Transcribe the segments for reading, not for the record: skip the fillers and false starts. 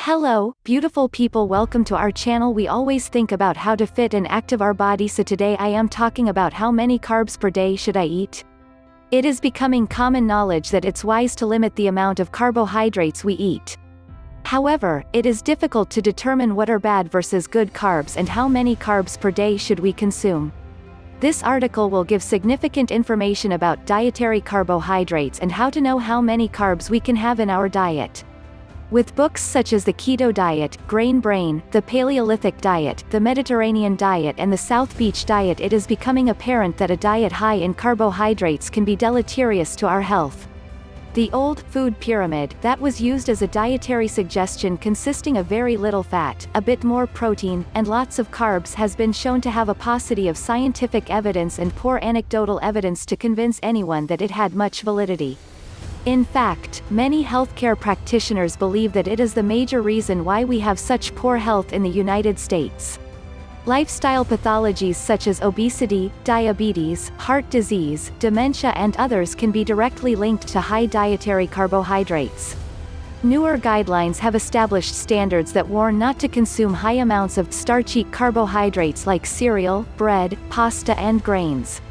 Hello, beautiful people, welcome to our channel. We always think about how to fit and active our body, so today I am talking about how many carbs per day should I eat. It is becoming common knowledge that it's wise to limit the amount of carbohydrates we eat. However, it is difficult to determine what are bad versus good carbs and how many carbs per day should we consume. This article will give significant information about dietary carbohydrates and how to know how many carbs we can have in our diet. With books such as the Keto Diet, Grain Brain, the Paleolithic Diet, the Mediterranean Diet and the South Beach Diet, it is becoming apparent that a diet high in carbohydrates can be deleterious to our health. The old food pyramid that was used as a dietary suggestion, consisting of very little fat, a bit more protein, and lots of carbs, has been shown to have a paucity of scientific evidence and poor anecdotal evidence to convince anyone that it had much validity. In fact, many healthcare practitioners believe that it is the major reason why we have such poor health in the United States. Lifestyle pathologies such as obesity, diabetes, heart disease, dementia and others can be directly linked to high dietary carbohydrates. Newer guidelines have established standards that warn not to consume high amounts of starchy carbohydrates like cereal, bread, pasta and grains.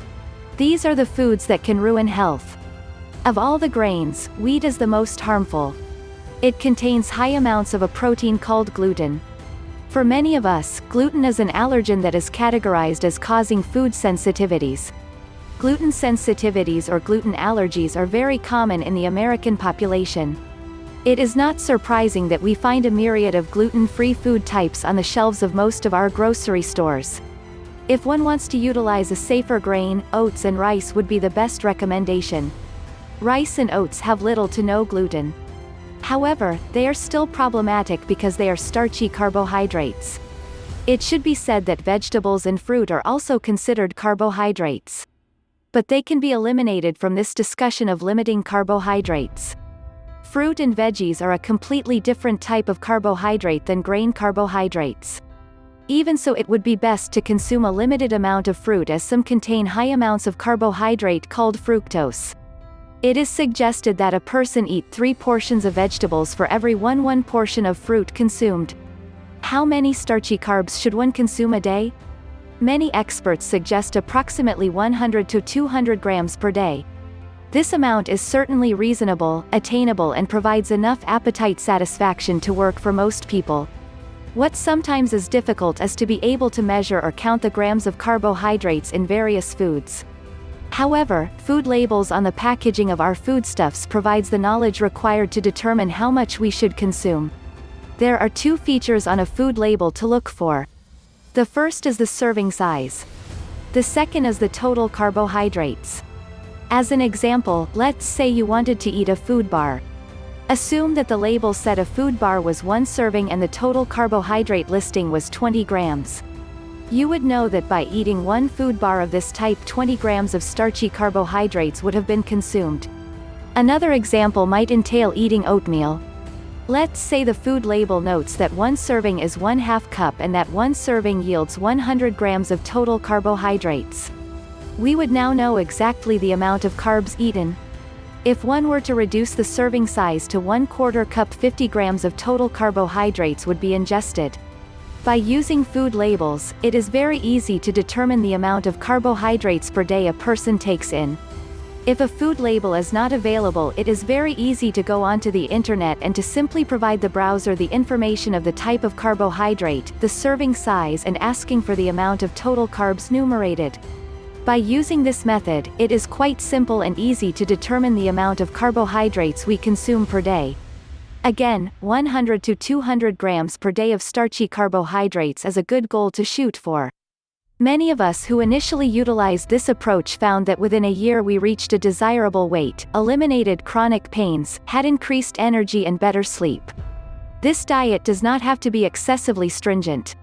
These are the foods that can ruin health. Of all the grains, wheat is the most harmful. It contains high amounts of a protein called gluten. For many of us, gluten is an allergen that is categorized as causing food sensitivities. Gluten sensitivities or gluten allergies are very common in the American population. It is not surprising that we find a myriad of gluten-free food types on the shelves of most of our grocery stores. If one wants to utilize a safer grain, oats and rice would be the best recommendation. Rice and oats have little to no gluten. However, they are still problematic because they are starchy carbohydrates. It should be said that vegetables and fruit are also considered carbohydrates. But they can be eliminated from this discussion of limiting carbohydrates. Fruit and veggies are a completely different type of carbohydrate than grain carbohydrates. Even so, it would be best to consume a limited amount of fruit, as some contain high amounts of carbohydrate called fructose. It is suggested that a person eat 3 portions of vegetables for every 1 portion of fruit consumed. How many starchy carbs should one consume a day? Many experts suggest approximately 100 to 200 grams per day. This amount is certainly reasonable, attainable and provides enough appetite satisfaction to work for most people. What sometimes is difficult is to be able to measure or count the grams of carbohydrates in various foods. However, food labels on the packaging of our foodstuffs provides the knowledge required to determine how much we should consume. There are 2 features on a food label to look for. The first is the serving size. The second is the total carbohydrates. As an example, let's say you wanted to eat a food bar. Assume that the label said a food bar was 1 serving and the total carbohydrate listing was 20 grams. You would know that by eating 1 food bar of this type, 20 grams of starchy carbohydrates would have been consumed. Another example might entail eating oatmeal. Let's say the food label notes that 1 serving is 1/2 cup and that 1 serving yields 100 grams of total carbohydrates. We would now know exactly the amount of carbs eaten. If one were to reduce the serving size to 1/4 cup, 50 grams of total carbohydrates would be ingested. By using food labels, it is very easy to determine the amount of carbohydrates per day a person takes in. If a food label is not available, it is very easy to go onto the internet and to simply provide the browser the information of the type of carbohydrate, the serving size and asking for the amount of total carbs numerated. By using this method, it is quite simple and easy to determine the amount of carbohydrates we consume per day. Again, 100 to 200 grams per day of starchy carbohydrates is a good goal to shoot for. Many of us who initially utilized this approach found that within a year we reached a desirable weight, eliminated chronic pains, had increased energy and better sleep. This diet does not have to be excessively stringent.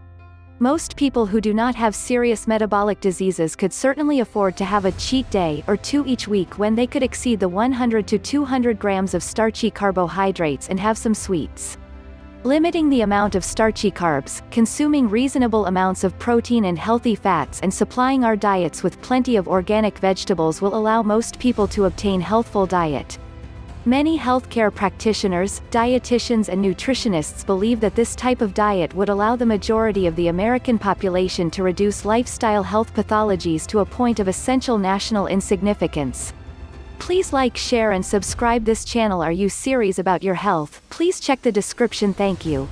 Most people who do not have serious metabolic diseases could certainly afford to have a cheat day or 2 each week when they could exceed the 100 to 200 grams of starchy carbohydrates and have some sweets. Limiting the amount of starchy carbs, consuming reasonable amounts of protein and healthy fats and supplying our diets with plenty of organic vegetables will allow most people to obtain healthful diet. Many healthcare practitioners, dietitians and nutritionists believe that this type of diet would allow the majority of the American population to reduce lifestyle health pathologies to a point of essential national insignificance. Please like, share and subscribe this channel. Are you serious about your health? Please check the description. Thank you.